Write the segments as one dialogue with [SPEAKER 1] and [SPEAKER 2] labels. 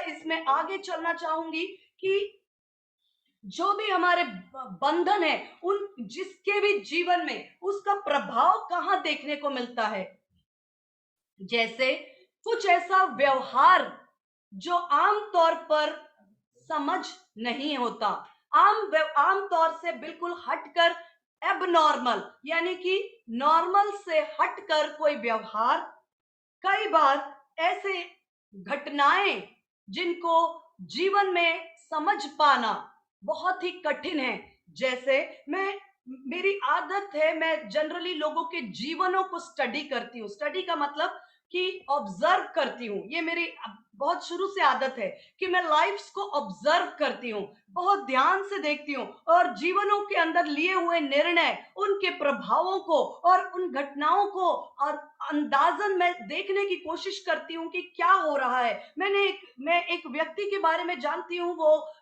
[SPEAKER 1] इसमें आगे चलना चाहूंगी कि जो भी हमारे बंधन है, उन जिसके भी जीवन में उसका प्रभाव कहाँ देखने को मिलता है। जैसे कुछ ऐसा व्यवहार जो आम तौर पर समझ नहीं होता, आम तौर से बिल्कुल हटकर, एबनॉर्मल यानी कि नॉर्मल से हटकर कोई व्यवहार, कई बार ऐसे घटनाएं जिनको जीवन में समझ पाना बहुत ही कठिन है। जैसे मेरी आदत है, मैं जनरली लोगों के जीवनों को स्टडी करती हूँ। स्टडी का मतलब कि ऑब्जर्व करती हूँ। ये मेरी बहुत शुरू से आदत है कि मैं लाइफ्स को ऑब्जर्व करती हूँ, बहुत ध्यान से देखती हूँ और जीवनों के अंदर लिए हुए निर्णय, उनके प्रभावों को और उन घटनाओं को और अंदाजन मैं देखने की कोशिश करती हूँ कि क्या हो रहा है। मैं एक व्यक्ति के बारे में जानती हूँ, वो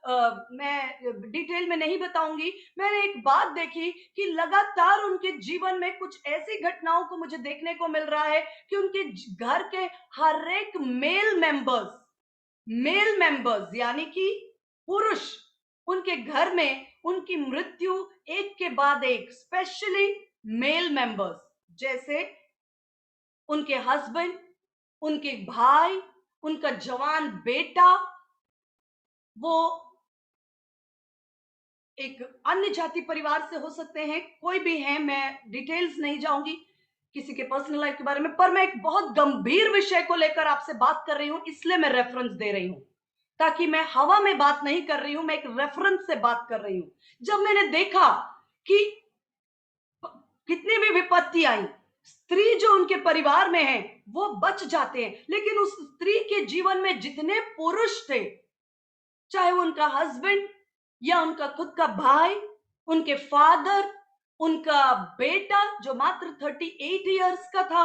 [SPEAKER 1] मैं डिटेल में नहीं बताऊंगी। मैंने एक बात देखी कि लगातार उनके जीवन में कुछ ऐसी घटनाओं को मुझे देखने को मिल रहा है कि उनके घर के हर एक मेल मेंबर्स यानी कि पुरुष, उनके घर में उनकी मृत्यु एक के बाद एक, स्पेशली मेल मेंबर्स, जैसे उनके हस्बैंड, उनके भाई, उनका जवान बेटा, वो एक अन्य जाति परिवार से हो सकते हैं, कोई भी है, मैं डिटेल्स नहीं जाऊंगी किसी के पर्सनल लाइफ के बारे में, पर मैं एक बहुत गंभीर विषय को लेकर आपसे बात कर रही हूं, इसलिए मैं रेफरेंस दे रही हूं, ताकि मैं हवा में बात नहीं कर रही हूं, मैं एक रेफरेंस से बात कर रही हूं। जब मैंने देखा कि कितनी भी विपत्ति आई, स्त्री जो उनके परिवार में है वो बच जाते हैं, लेकिन उस स्त्री के जीवन में जितने पुरुष थे, चाहे वो उनका हस्बैंड या उनका खुद का भाई, उनके फादर, उनका बेटा जो मात्र 38 इयर्स का था,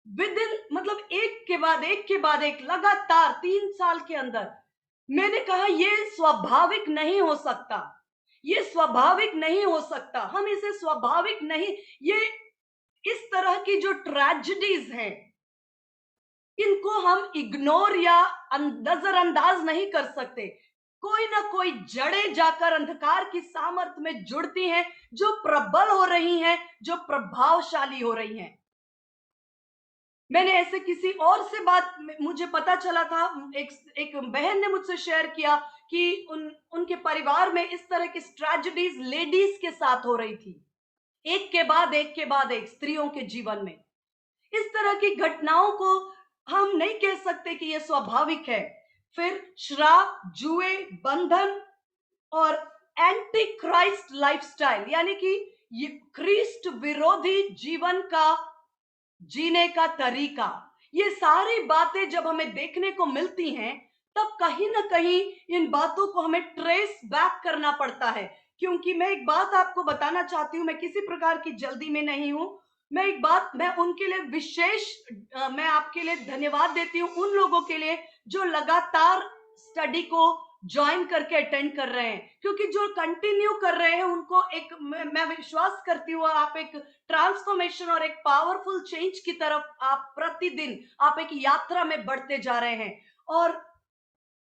[SPEAKER 1] विद इन मतलब एक के बाद एक के बाद एक लगातार 3 साल के अंदर, मैंने कहा ये स्वाभाविक नहीं हो सकता, ये स्वाभाविक नहीं हो सकता, हम इसे स्वाभाविक नहीं, ये इस तरह की जो ट्रेजेडीज हैं इनको हम इग्नोर या नजरअंदाज नहीं कर सकते। कोई ना कोई जड़ें जाकर अंधकार की सामर्थ्य में जुड़ती हैं, जो प्रबल हो रही हैं, जो प्रभावशाली हो रही हैं। मैंने ऐसे किसी और से बात, मुझे पता चला था, एक बहन ने मुझसे शेयर किया कि उनके परिवार में इस तरह की ट्रेजेडीज लेडीज के साथ हो रही थी, एक के बाद एक के बाद एक स्त्रियों के जीवन में। इस तरह की घटनाओं को हम नहीं कह सकते कि यह स्वाभाविक है। फिर श्राप, जुए, बंधन और एंटी क्राइस्ट लाइफस्टाइल यानी कि ये ख्रिस्त विरोधी जीवन का जीने का तरीका, ये सारी बातें जब हमें देखने को मिलती हैं, तब कहीं ना कहीं इन बातों को हमें ट्रेस बैक करना पड़ता है। क्योंकि मैं एक बात आपको बताना चाहती हूं, मैं किसी प्रकार की जल्दी में नहीं हूं। मैं उनके लिए मैं आपके लिए धन्यवाद देती हूं, उन लोगों के लिए जो लगातार स्टडी को ज्वाइन करके अटेंड कर रहे हैं, क्योंकि जो कंटिन्यू कर रहे हैं उनको एक मैं विश्वास करती हूँ आप एक ट्रांसफॉर्मेशन और एक पावरफुल चेंज की तरफ आप प्रतिदिन आप एक यात्रा में बढ़ते जा रहे हैं। और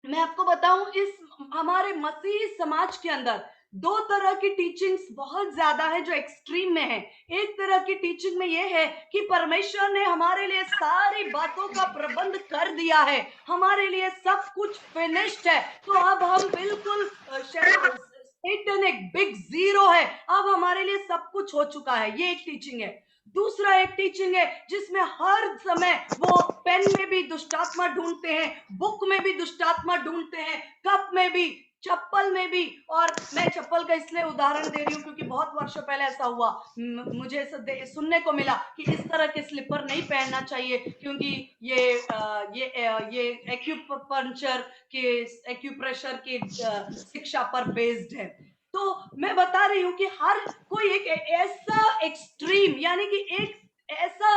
[SPEAKER 1] मैं आपको बताऊं, इस हमारे मसीही समाज के अंदर दो तरह की टीचिंग्स बहुत ज्यादा है जो एक्सट्रीम में है। एक तरह की टीचिंग में यह है कि परमेश्वर ने हमारे लिए सारी बातों का प्रबंध कर दिया है, हमारे लिए सब कुछ फिनिश्ड है, तो अब हम बिल्कुल सेटन एक बिग जीरो है, अब हमारे लिए सब कुछ हो चुका है, ये एक टीचिंग है। दूसरा एक टीचिंग है जिसमें हर समय वो पेन में भी दुष्टात्मा ढूंढते हैं, बुक में भी दुष्टात्मा ढूंढते हैं, कप में भी, चप्पल में भी। और मैं चप्पल का इसलिए उदाहरण दे रही हूँ क्योंकि बहुत वर्षों पहले ऐसा हुआ, मुझे सुनने को मिला कि इस तरह के स्लीपर नहीं पहनना चाहिए, क्योंकि ये एक्यूपंक्चर के एक्यूप्रेशर के शिक्षा पर बेस्ड है। तो मैं बता रही हूँ कि हर कोई एक ऐसा एक्सट्रीम यानी कि एक ऐसा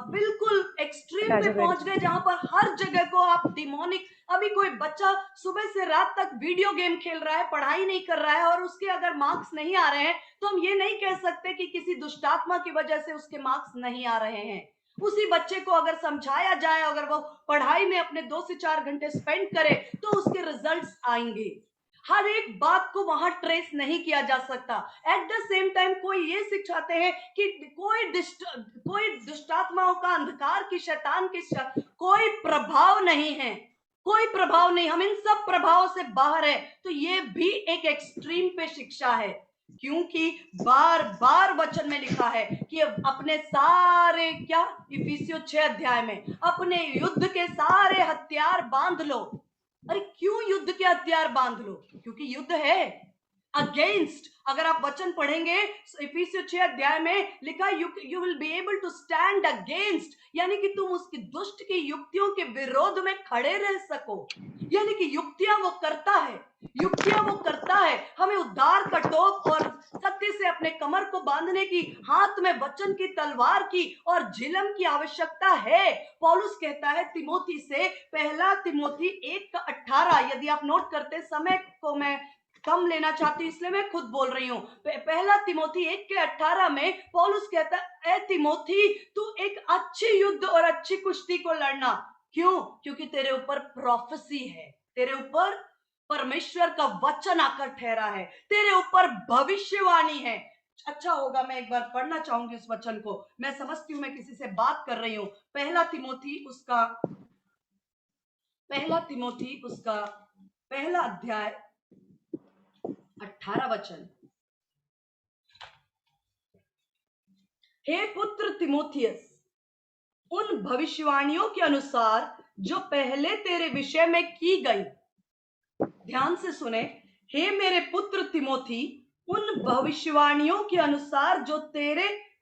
[SPEAKER 1] बिल्कुल एक्सट्रीम पे पहुंच गए जहां पर हर जगह को आप डिमोनिक। अभी कोई बच्चा सुबह से रात तक वीडियो गेम खेल रहा है, पढ़ाई नहीं कर रहा है, और उसके अगर मार्क्स नहीं आ रहे हैं तो हम ये नहीं कह सकते कि किसी दुष्टात्मा की वजह से उसके मार्क्स नहीं आ रहे हैं। उसी बच्चे को अगर समझाया जाए, अगर वो पढ़ाई में अपने 2 से 4 घंटे स्पेंड करे, तो उसके रिजल्ट्स आएंगे। हर एक बात को वहां ट्रेस नहीं किया जा सकता। एट द सेम टाइम कोई ये सिखाते हैं कि कोई दुष्टात्माओं का, अंधकार की, शैतान की कोई प्रभाव नहीं है, कोई प्रभाव नहीं, हम इन सब प्रभावों से बाहर है। तो ये भी एक एक्सट्रीम पे शिक्षा है, क्योंकि बार बार वचन में लिखा है कि अपने सारे, क्या, इफिसियों 6 अध्याय में, अपने युद्ध के सारे हथियार बांध लो। अरे क्यों युद्ध के हथियार बांध लो? क्योंकि युद्ध है अगेंस्ट। अगर आप वचन पढ़ेंगे, इफिसियों 6 अध्याय में लिखा, you will be able to stand against, यानी कि तुम उसकी दुष्ट की युक्तियों के विरोध में खड़े रह सको। यानी कि युक्तियां वो करता है, युक्तियां वो करता है। हमें उद्धार का टोप और सत्य से अपने कमर को बांधने की, हाथ में वचन की तलवार की और झिलम की आवश्यकता है। पौलुस कहता है तिमोथी से, पहला तिमोथी 1:18, यदि आप नोट करते, समय को मैं कम लेना चाहती हूं इसलिए मैं खुद बोल रही हूं। पहला तिमोथी 1:18 में पौलुस कहता है, ए तिमोथी, तू एक अच्छी युद्ध और अच्छी कुश्ती को लड़ना। क्यों? क्योंकि तेरे ऊपर प्रोफेसी है, तेरे ऊपर परमेश्वर का वचन आकर ठहरा है, तेरे ऊपर भविष्यवाणी है। अच्छा होगा, मैं एक बार पढ़ना चाहूंगी उस वचन को। मैं समझती हूं मैं किसी से बात कर रही हूं। पहला तिमोथी उसका पहला अध्याय 18 वचन। हे पुत्र तिमोथियस, उन भविष्यवाणियों के अनुसार जो पहले तेरे विषय में की गई, ध्यान से सुने, हे मेरे पुत्र तिमोथी, उन भविष्यवाणियों के अनुसार जो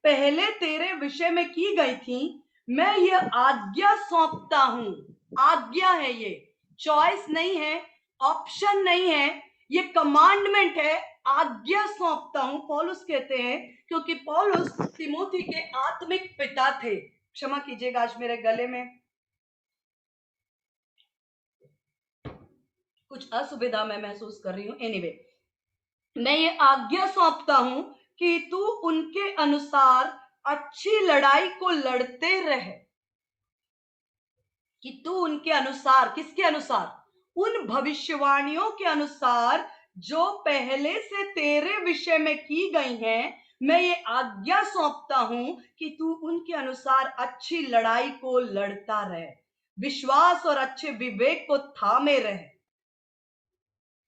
[SPEAKER 1] पहले तेरे विषय में की गई थी, मैं ये आज्ञा सौंपता हूं। आज्ञा है, ये चॉइस नहीं है, ऑप्शन नहीं है, ये कमांडमेंट है। आज्ञा सौंपता हूं, पौलुस कहते हैं, क्योंकि पौलुस तिमोथी के आत्मिक पिता थे। क्षमा कीजिएगा, आज मेरे गले में कुछ असुविधा मैं महसूस कर रही हूं। एनीवे, मैं ये आज्ञा सौंपता हूं कि तू उनके अनुसार अच्छी लड़ाई को लड़ते रहे। कि तू उनके अनुसार, किसके अनुसार? उन भविष्यवाणियों के अनुसार जो पहले से तेरे विषय में की गई हैं, मैं ये आज्ञा सौंपता हूं कि तू उनके अनुसार अच्छी लड़ाई को लड़ता रहे, विश्वास और अच्छे विवेक को थामे रहे,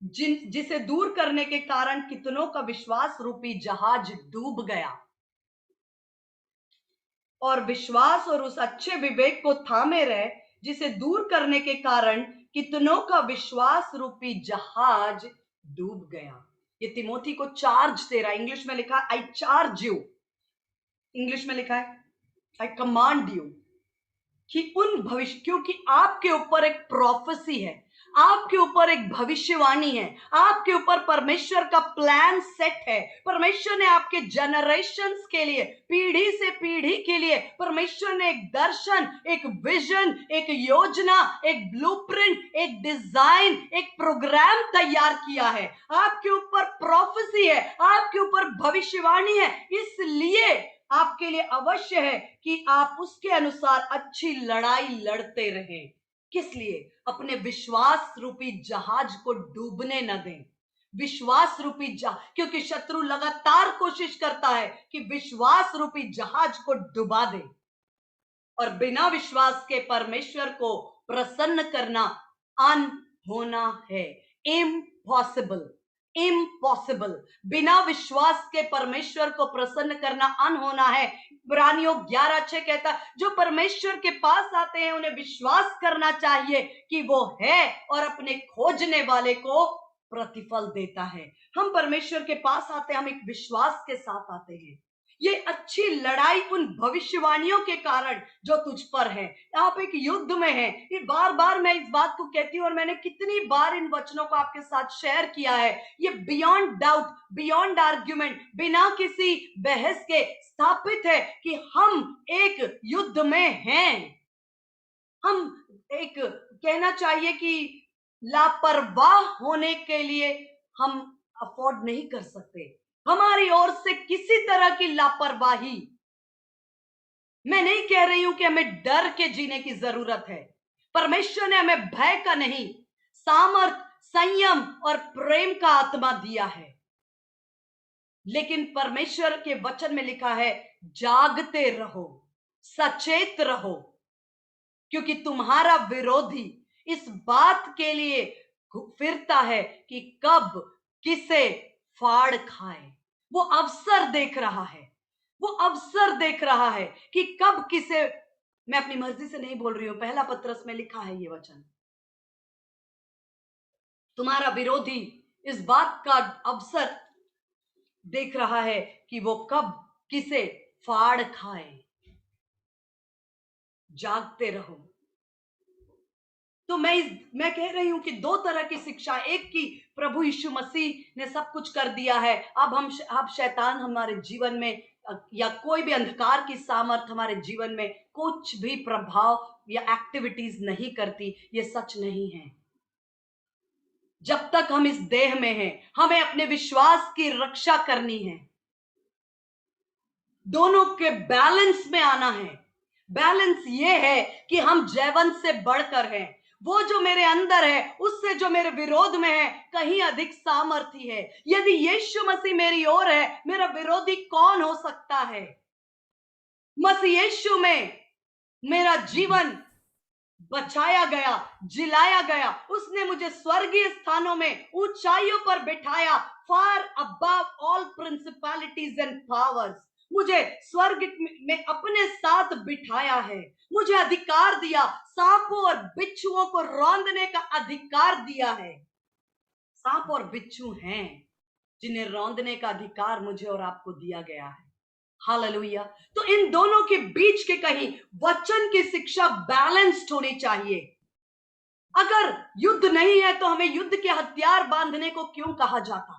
[SPEAKER 1] जिसे दूर करने के कारण कितनों का विश्वास रूपी जहाज डूब गया। और विश्वास और उस अच्छे विवेक को थामे रहे, जिसे दूर करने के कारण कितनों का विश्वास रूपी जहाज डूब गया। ये तिमोथी को चार्ज दे रहा है। इंग्लिश में लिखा आई चार्ज यू, इंग्लिश में लिखा है आई कमांड यू, कि उन भविष्य, क्योंकि आपके ऊपर एक प्रोफेसी है, आपके ऊपर एक भविष्यवाणी है, आपके ऊपर परमेश्वर का प्लान सेट है। परमेश्वर ने आपके जनरेशंस के लिए, पीढ़ी से पीढ़ी के लिए परमेश्वर ने एक दर्शन, एक विजन, एक योजना, एक ब्लूप्रिंट, एक डिजाइन, एक प्रोग्राम तैयार किया है। आपके ऊपर प्रोफेसी है, आपके ऊपर भविष्यवाणी है, इसलिए आपके लिए अवश्य है कि आप उसके अनुसार अच्छी लड़ाई लड़ते रहें। किस लिए? अपने विश्वास रूपी जहाज को डूबने न दें। विश्वास रूपी जहाज, क्योंकि शत्रु लगातार कोशिश करता है कि विश्वास रूपी जहाज को डुबा दे, और बिना विश्वास के परमेश्वर को प्रसन्न करना अनहोना है, इम्पॉसिबल, इम्पॉसिबल। बिना विश्वास के परमेश्वर को प्रसन्न करना अनहोना है। इब्रानियों 11:6 कहता है, जो परमेश्वर के पास आते हैं उन्हें विश्वास करना चाहिए कि वो है और अपने खोजने वाले को प्रतिफल देता है। हम परमेश्वर के पास आते हैं, हम एक विश्वास के साथ आते हैं। ये अच्छी लड़ाई उन भविष्यवाणियों के कारण जो तुझ पर है। आप एक युद्ध में हैं। ये बार बार मैं इस बात को कहती हूं, और मैंने कितनी बार इन वचनों को आपके साथ शेयर किया है। ये बियॉन्ड डाउट, बियॉन्ड आर्ग्यूमेंट, बिना किसी बहस के स्थापित है कि हम एक युद्ध में हैं। हम एक, कहना चाहिए कि लापरवाह होने के लिए हम अफोर्ड नहीं कर सकते। हमारी ओर से किसी तरह की लापरवाही मैं नहीं कह रही हूं कि हमें डर के जीने की जरूरत है। परमेश्वर ने हमें भय का नहीं, सामर्थ, संयम और प्रेम का आत्मा दिया है। लेकिन परमेश्वर के वचन में लिखा है, जागते रहो, सचेत रहो, क्योंकि तुम्हारा विरोधी इस बात के लिए फिरता है कि कब किसे फाड़ खाए। वो अवसर देख रहा है, वो अवसर देख रहा है कि कब किसे। मैं अपनी मर्जी से नहीं बोल रही हूं, पहला पत्रस में लिखा है ये वचन। तुम्हारा विरोधी इस बात का अवसर देख रहा है कि वो कब किसे फाड़ खाए। जागते रहो। तो मैं कह रही हूं कि दो तरह की शिक्षा, एक की प्रभु यीशु मसीह ने सब कुछ कर दिया है, अब शैतान हमारे जीवन में या कोई भी अंधकार की सामर्थ हमारे जीवन में कुछ भी प्रभाव या एक्टिविटीज नहीं करती। ये सच नहीं है। जब तक हम इस देह में हैं, हमें अपने विश्वास की रक्षा करनी है। दोनों के बैलेंस में आना है। बैलेंस ये है कि हम जैवन से बढ़कर हैं। वो जो मेरे अंदर है उससे जो मेरे विरोध में है कहीं अधिक सामर्थी है। यदि यीशु मसीह मेरी ओर है, मेरा विरोधी कौन हो सकता है? मसीह यीशु में मेरा जीवन बचाया गया, जिलाया गया। उसने मुझे स्वर्गीय स्थानों में ऊंचाइयों पर बिठाया, far above all principalities and powers. मुझे स्वर्ग में अपने साथ बिठाया है। मुझे अधिकार दिया, सांपों और बिच्छुओं को रौंदने का अधिकार दिया है। सांप और बिच्छू हैं जिन्हें रौंदने का अधिकार मुझे और आपको दिया गया है। हालेलुया। तो इन दोनों के बीच के कहीं वचन की शिक्षा बैलेंस्ड होनी चाहिए। अगर युद्ध नहीं है तो हमें युद्ध के हथियार बांधने को क्यों कहा जाता?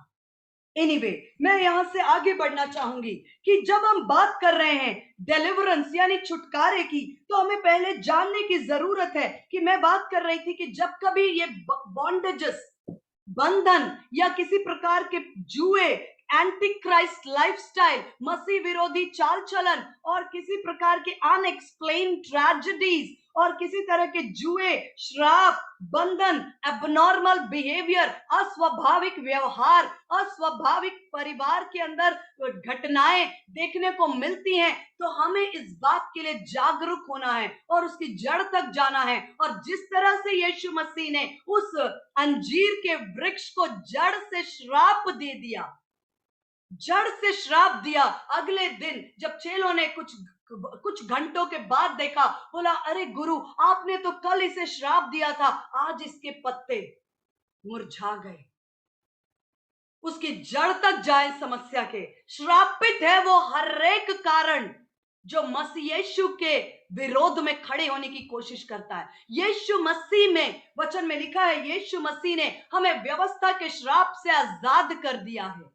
[SPEAKER 1] एनीवे, मैं यहां से आगे बढ़ना चाहूंगी कि जब हम बात कर रहे हैं डिलीवरेंस यानी छुटकारे की, तो हमें पहले जानने की जरूरत है कि मैं बात कर रही थी कि जब कभी ये बॉन्डेजेस, बंधन या किसी प्रकार के जुए, एंटी क्राइस्ट लाइफस्टाइल, मसीह विरोधी चाल चलन और किसी प्रकार के अनएक्सप्लेन ट्रेजेडीज और किसी तरह के जुए, श्राप, बंधन, एबनॉर्मल बिहेवियर, अस्वाभाविक व्यवहार, अस्वाभाविक परिवार के अंदर घटनाएं देखने को मिलती हैं, तो हमें इस बात के लिए जागरूक होना है और उसकी जड़ तक जाना है। और जिस तरह से यीशु मसीह ने उस अंजीर के वृक्ष को जड़ से श्राप दे दिया, जड़ से श्राप दिया, अगले दिन जब चेलों ने कुछ घंटों के बाद देखा, बोला, अरे गुरु, आपने तो कल इसे श्राप दिया था, आज इसके पत्ते मुरझा गए। उसकी जड़ तक जाए समस्या के। श्रापित है वो हर एक कारण जो मसीह यीशु के विरोध में खड़े होने की कोशिश करता है। यीशु मसीह में, वचन में लिखा है, यीशु मसीह ने हमें व्यवस्था के श्राप से आजाद कर दिया है।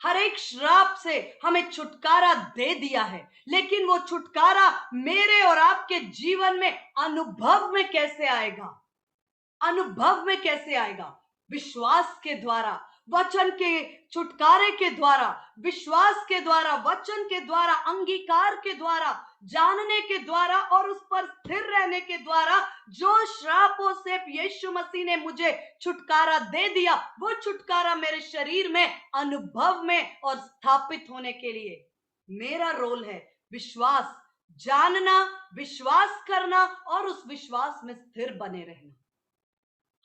[SPEAKER 1] हर एक श्राप से हमें छुटकारा दे दिया है। लेकिन वो छुटकारा मेरे और आपके जीवन में अनुभव में कैसे आएगा? अनुभव में कैसे आएगा? विश्वास के द्वारा, वचन के छुटकारे के द्वारा, विश्वास के द्वारा, वचन के द्वारा, अंगीकार के द्वारा, जानने के द्वारा और उस पर स्थिर रहने के द्वारा। जो श्रापों से यीशु मसीह ने मुझे छुटकारा दे दिया, वो छुटकारा मेरे शरीर में अनुभव में और स्थापित होने के लिए मेरा रोल है विश्वास, जानना, विश्वास करना और उस विश्वास में स्थिर बने रहना।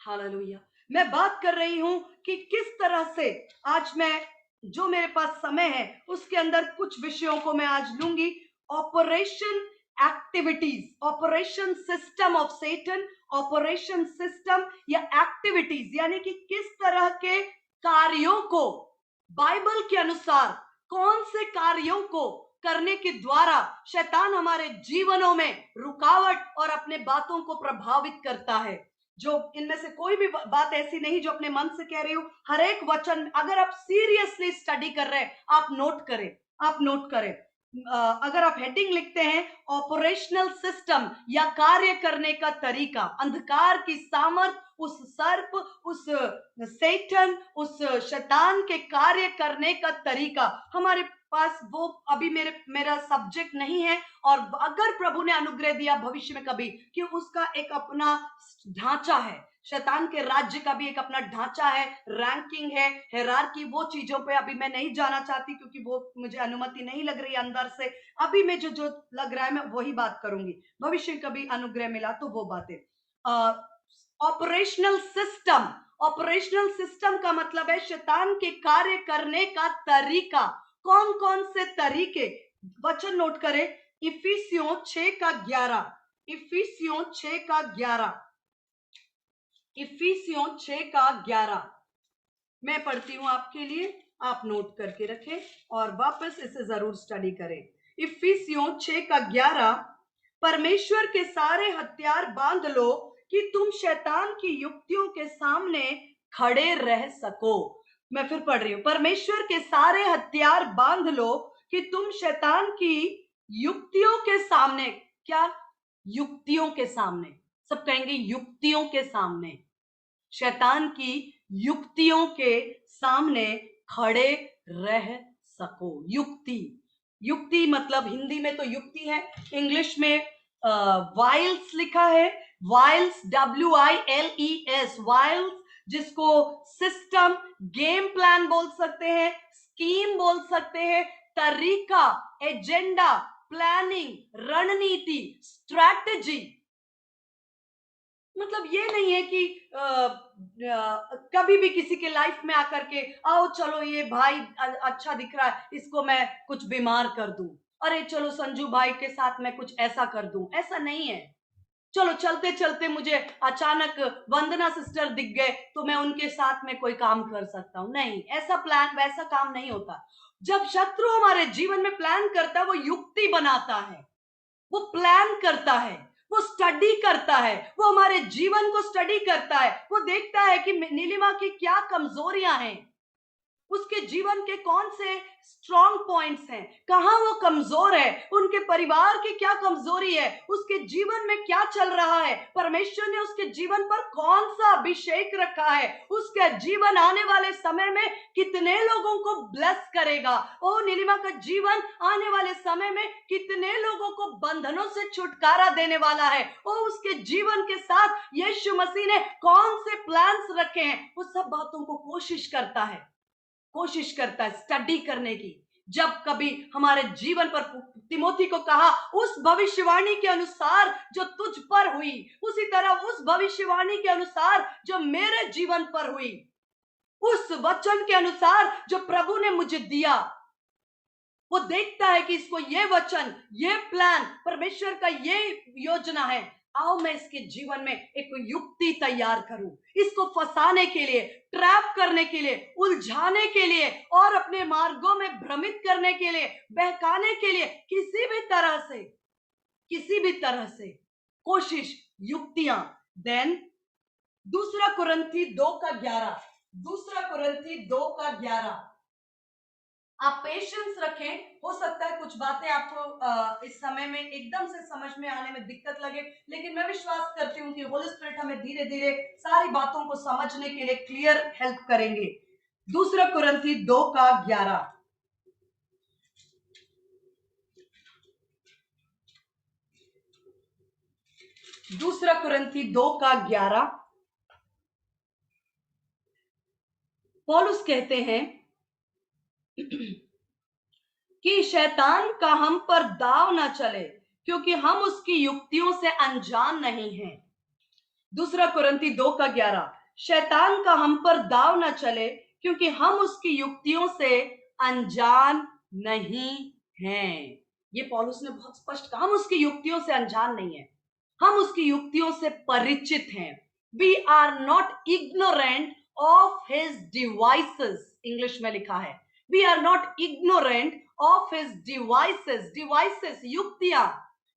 [SPEAKER 1] हालेलुया। मैं बात कर रही हूं कि किस तरह से आज मैं, जो मेरे पास समय है उसके अंदर कुछ विषयों को मैं आज लूंगी। Operation activities, operation system of Satan, operation system या एक्टिविटीज, यानी कि किस तरह के कार्यों को बाइबल के अनुसार, कौन से कार्यों को करने के द्वारा शैतान हमारे जीवनों में रुकावट और अपने बातों को प्रभावित करता है। जो इनमें से कोई भी बात ऐसी नहीं जो अपने मन से कह रही हूं। हर एक वचन, अगर आप सीरियसली स्टडी कर रहे हैं, आप नोट करें, आप नोट करें। अगर आप हेडिंग लिखते हैं ऑपरेशनल सिस्टम या कार्य करने का तरीका, अंधकार की सामर्थ, उस सर्प, उस शैतान के कार्य करने का तरीका, हमारे पास वो अभी मेरा सब्जेक्ट नहीं है। और अगर प्रभु ने अनुग्रह दिया भविष्य में कभी कि उसका एक अपना ढांचा है, शैतान के राज्य का भी एक अपना ढांचा है, रैंकिंग है, हिरार्की, वो चीजों पे अभी मैं नहीं जाना चाहती क्योंकि वो मुझे अनुमति नहीं लग रही अंदर से। अभी मैं जो जो लग रहा है मैं वही बात करूंगी। भविष्य में कभी अनुग्रह मिला तो वो बातें। ऑपरेशनल सिस्टम, ऑपरेशनल सिस्टम का मतलब है शैतान के कार्य करने का तरीका। कौन कौन से तरीके? वचन नोट करें, इफिसियों 6:11, इफिसियों 6:11, इफिसियों 6:11 मैं पढ़ती हूं आपके लिए, आप नोट करके रखें और वापस इसे जरूर स्टडी करें। इफिसियों 6:11, परमेश्वर के सारे हथियार बांध लो कि तुम शैतान की युक्तियों के सामने खड़े रह सको। मैं फिर पढ़ रही हूं, परमेश्वर के सारे हथियार बांध लो कि तुम शैतान की युक्तियों के सामने, क्या? युक्तियों के सामने, सब कहेंगे युक्तियों के सामने, शैतान की युक्तियों के सामने खड़े रह सको। युक्ति, युक्ति मतलब हिंदी में तो युक्ति है, इंग्लिश में वाइल्स लिखा है, वाइल्स, WILES, वाइल्स, जिसको सिस्टम, गेम प्लान बोल सकते हैं, स्कीम बोल सकते हैं, तरीका, एजेंडा, प्लानिंग, रणनीति, स्ट्रैटेजी। मतलब ये नहीं है कि कभी भी किसी के लाइफ में आकर के आओ चलो ये भाई अच्छा दिख रहा है, इसको मैं कुछ बीमार कर दूं, अरे चलो संजू भाई के साथ मैं कुछ ऐसा कर दूं। ऐसा नहीं है। चलो चलते चलते मुझे अचानक वंदना सिस्टर दिख गए तो मैं उनके साथ में कोई काम कर सकता हूं। नहीं, ऐसा प्लान वैसा काम नहीं होता। जब शत्रु हमारे जीवन में प्लान करता है, वो युक्ति बनाता है, वो प्लान करता है, वो स्टडी करता है, वो हमारे जीवन को स्टडी करता है। वो देखता है कि नीलिमा की क्या कमजोरियां हैं, उसके जीवन के कौन से स्ट्रॉन्ग पॉइंट्स हैं, कहां वो कमजोर है, उनके परिवार की क्या कमजोरी है, उसके जीवन में क्या चल रहा है, परमेश्वर ने उसके जीवन पर कौन सा अभिषेक रखा है, उसका जीवन आने वाले समय में कितने लोगों को ब्लेस करेगा। ओ नीलिमा का जीवन आने वाले समय में कितने लोगों को बंधनों से छुटकारा देने वाला है। ओ उसके जीवन के साथ यीशु मसीह ने कौन से प्लान्स रखे हैं, वो सब बातों को कोशिश करता है, कोशिश करता है स्टडी करने की। जब कभी हमारे जीवन पर, तिमोथी को कहा उस भविष्यवाणी के अनुसार जो तुझ पर हुई, उसी तरह उस भविष्यवाणी के अनुसार जो मेरे जीवन पर हुई, उस वचन के अनुसार जो प्रभु ने मुझे दिया, वो देखता है कि इसको ये वचन, ये प्लान, परमेश्वर का ये योजना है, आओ मैं इसके जीवन में एक युक्ति तैयार करूं, इसको फंसाने के लिए, ट्रैप करने के लिए, उलझाने के लिए और अपने मार्गों में भ्रमित करने के लिए, बहकाने के लिए, किसी भी तरह से, किसी भी तरह से कोशिश, युक्तियां। देन दूसरा कुरिन्थी 2:11, दूसरा कुरिन्थी 2:11, आप पेशेंस रखें। हो सकता है कुछ बातें आपको इस समय में एकदम से समझ में आने में दिक्कत लगे, लेकिन मैं विश्वास करती हूँ कि होली स्पिरिट हमें धीरे धीरे सारी बातों को समझने के लिए क्लियर हेल्प करेंगे। दूसरा कुरिन्थी 2:11, दूसरा कुरिन्थी 2:11, पौलुस कहते हैं कि शैतान का हम पर दाव ना चले क्योंकि हम उसकी युक्तियों से अनजान नहीं हैं। दूसरा कुरिन्थी 2:11, शैतान का हम पर दाव ना चले क्योंकि हम उसकी युक्तियों से अनजान नहीं हैं। ये पौलुस ने बहुत स्पष्ट कहा, हम उसकी युक्तियों से अनजान नहीं है, हम उसकी युक्तियों से परिचित हैं। We are not ignorant of his devices, English में लिखा है, we are not ignorant of his devices. Devices, युक्तियां।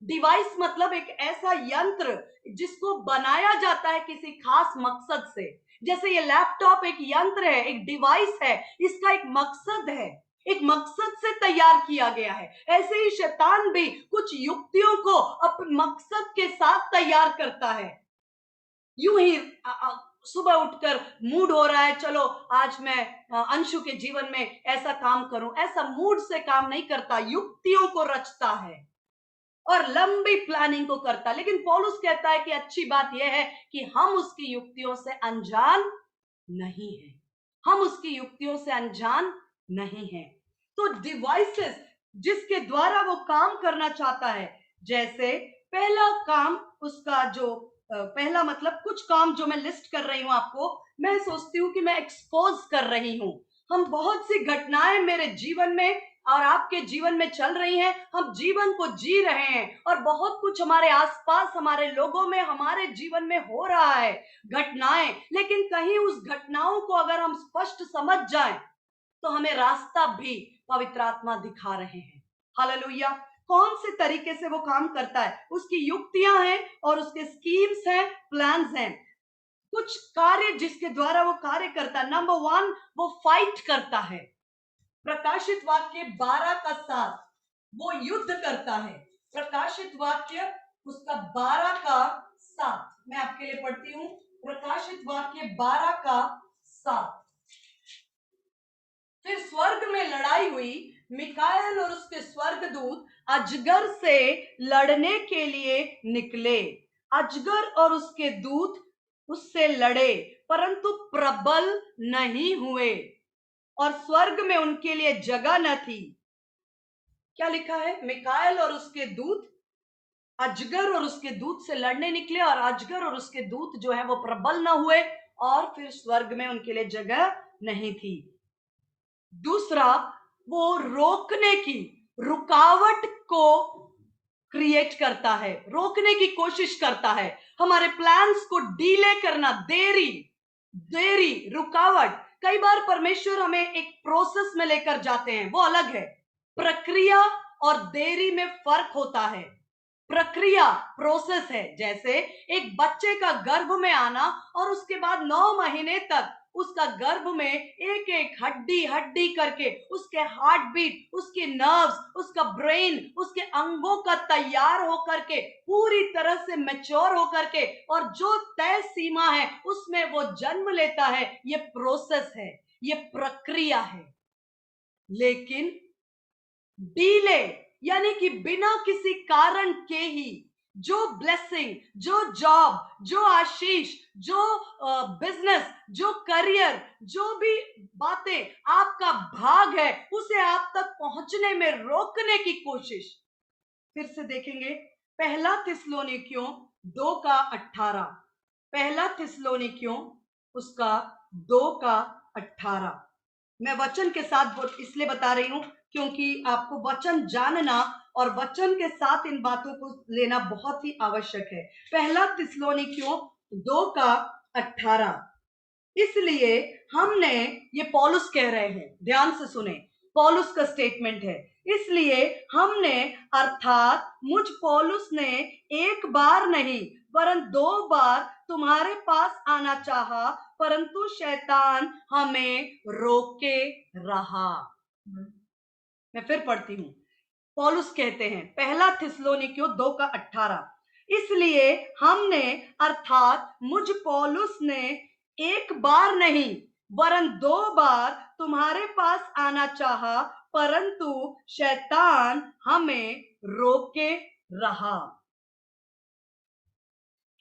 [SPEAKER 1] डिवाइस मतलब एक ऐसा यंत्र जिसको बनाया जाता है किसी खास मकसद से। जैसे ये लैपटॉप एक यंत्र है, एक डिवाइस है, इसका एक मकसद है, एक मकसद से तैयार किया गया है। ऐसे ही शैतान भी कुछ युक्तियों को अपने मकसद के साथ तैयार करता है। यूं ही सुबह उठकर मूड हो रहा है, चलो आज मैं अंशु के जीवन में ऐसा काम करूं, ऐसा मूड से काम नहीं करता, युक्तियों को रचता है और लंबी प्लानिंग को करता। लेकिन पौलुस कहता है कि अच्छी बात यह है कि हम उसकी युक्तियों से अनजान नहीं है, हम उसकी युक्तियों से अनजान नहीं है। तो डिवाइसेस जिसके द्वारा वो काम करना चाहता है, जैसे पहला काम उसका जो पहला मतलब कुछ काम जो मैं लिस्ट कर रही हूं आपको, मैं सोचती हूं कि मैं एक्सपोज कर रही हूं। हम बहुत सी घटनाएं मेरे जीवन में और आपके जीवन में चल रही हैं, हम जीवन को जी रहे हैं और बहुत कुछ हमारे आसपास, हमारे लोगों में, हमारे जीवन में हो रहा है घटनाएं। लेकिन कहीं उस घटनाओं को अगर हम स्पष्ट समझ जाएं तो हमें रास्ता भी पवित्र आत्मा दिखा रहे हैं। हालेलुया। कौन से तरीके से वो काम करता है, उसकी युक्तियां हैं और उसके स्कीम्स हैं, प्लान्स हैं। कुछ कार्य जिसके द्वारा वो कार्य करता है। नंबर 1, वो फाइट करता है। प्रकाशित वाक्य 12 का 7, वो युद्ध करता है। प्रकाशित वाक्य उसका 12 का 7 मैं आपके लिए पढ़ती हूं। प्रकाशित वाक्य 12 का 7। फिर स्वर्ग में लड़ाई हुई, मिकाएल और उसके स्वर्गदूत अजगर से लड़ने के लिए निकले। अजगर और उसके दूत उससे लड़े परंतु प्रबल नहीं हुए और स्वर्ग में उनके लिए जगह न थी। क्या लिखा है? मिकाएल और उसके दूत अजगर और उसके दूत से लड़ने निकले और अजगर और उसके दूत जो है वो प्रबल न हुए और फिर स्वर्ग में उनके लिए जगह नहीं थी। दूसरा, वो रोकने की, रुकावट को क्रिएट करता है, रोकने की कोशिश करता है। हमारे प्लान्स को डीले करना, देरी, रुकावट। कई बार परमेश्वर हमें एक प्रोसेस में लेकर जाते हैं, वो अलग है। प्रक्रिया और देरी में फर्क होता है। प्रक्रिया प्रोसेस है, जैसे एक बच्चे का गर्भ में आना और उसके बाद 9 महीने तक उसका गर्भ में एक एक हड्डी हड्डी करके उसके हार्ट बीट, उसके नर्व्स, उसका ब्रेन, उसके अंगों का तैयार होकर के पूरी तरह से मैच्योर होकर के और जो तय सीमा है उसमें वो जन्म लेता है। ये प्रोसेस है, ये प्रक्रिया है। लेकिन डीले यानी कि बिना किसी कारण के ही जो ब्लेसिंग, जो जॉब, जो आशीष, जो बिजनेस, जो करियर, जो भी बातें आपका भाग है, उसे आप तक पहुंचने में रोकने की कोशिश। फिर से देखेंगे पहला थिस्सलुनीकियों 2 का 18। पहला थिस्सलुनीकियों उसका 2 का 18। मैं वचन के साथ इसलिए बता रही हूं क्योंकि आपको वचन जानना और वचन के साथ इन बातों को लेना बहुत ही आवश्यक है। पहला थिस्सलुनीकियों 2 का 18। इसलिए हमने, ये पौलुस कह रहे हैं, ध्यान से सुने, पौलुस का स्टेटमेंट है। इसलिए हमने, अर्थात मुझ पौलुस ने एक बार नहीं वरन 2 बार तुम्हारे पास आना चाहा परंतु शैतान हमें रोके रहा। मैं फिर पढ़ती हूं। पौलुस कहते हैं, पहला थिस्सलुनीकियों 2 का 18। इसलिए हमने, अर्थात मुझ पौलुस ने एक बार नहीं वरन 2 बार तुम्हारे पास आना चाहा परंतु शैतान हमें रोके रहा।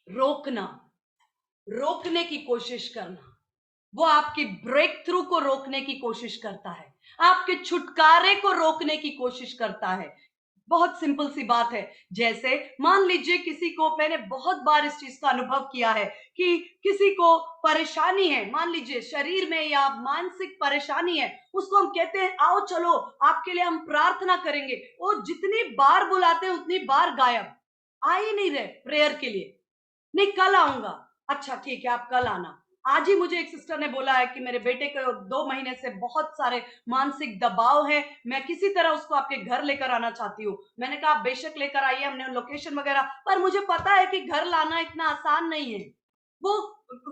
[SPEAKER 1] रोकना, रोकने की कोशिश करना, वो आपकी ब्रेक थ्रू को रोकने की कोशिश करता है, आपके छुटकारे को रोकने की कोशिश करता है। बहुत सिंपल सी बात है, जैसे मान लीजिए किसी को, मैंने बहुत बार इस चीज का अनुभव किया है कि किसी को परेशानी है, मान लीजिए शरीर में या मानसिक परेशानी है, उसको हम कहते हैं आओ चलो आपके लिए हम प्रार्थना करेंगे। वो जितनी बार बुलाते हैं उतनी बार गायब, आ ही नहीं रहे प्रेयर के लिए। नहीं कल आऊंगा, अच्छा ठीक है आप कल आना। आज ही मुझे एक सिस्टर ने बोला है कि मेरे बेटे को 2 महीने से बहुत सारे मानसिक दबाव है, मैं किसी तरह उसको आपके घर लेकर आना चाहती हूँ। मैंने कहा आप बेशक लेकर आइए, हमने लोकेशन वगैरह, पर मुझे पता है कि घर लाना इतना आसान नहीं है। वो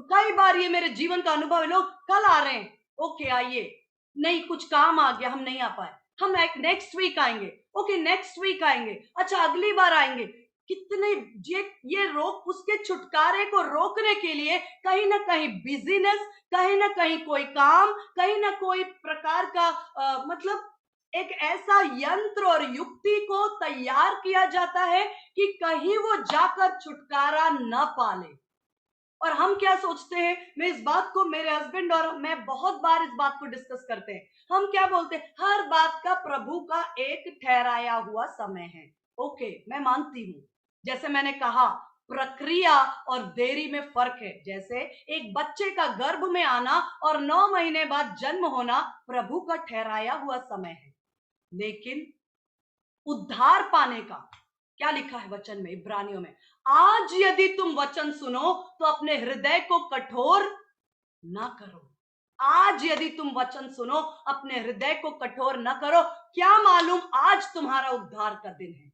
[SPEAKER 1] कई बार ये मेरे जीवन का अनुभव है, लोग कल आ रहे हैं, ओके आइए, नहीं कुछ काम आ गया हम नहीं आ पाए, हम नेक्स्ट वीक आएंगे, ओके नेक्स्ट वीक आएंगे, अच्छा अगली बार आएंगे। कितने ये रोक उसके छुटकारे को रोकने के लिए कहीं ना कहीं बिजीनेस, कहीं ना कहीं कोई काम, कहीं ना कोई प्रकार का मतलब एक ऐसा यंत्र और युक्ति को तैयार किया जाता है कि कहीं वो जाकर छुटकारा न पाले। और हम क्या सोचते हैं, मैं इस बात को, मेरे हस्बैंड और मैं बहुत बार इस बात को डिस्कस करते हैं। हम क्या बोलते हैं, हर बात का प्रभु का एक ठहराया हुआ समय है। ओके, मैं मानती हूं। जैसे मैंने कहा, प्रक्रिया और देरी में फर्क है। जैसे एक बच्चे का गर्भ में आना और 9 महीने बाद जन्म होना प्रभु का ठहराया हुआ समय है। लेकिन उद्धार पाने का क्या लिखा है वचन में, इब्रानियों में, आज यदि तुम वचन सुनो तो अपने हृदय को कठोर ना करो। आज यदि तुम वचन सुनो, अपने हृदय को कठोर ना करो। क्या मालूम आज तुम्हारा उद्धार का दिन है।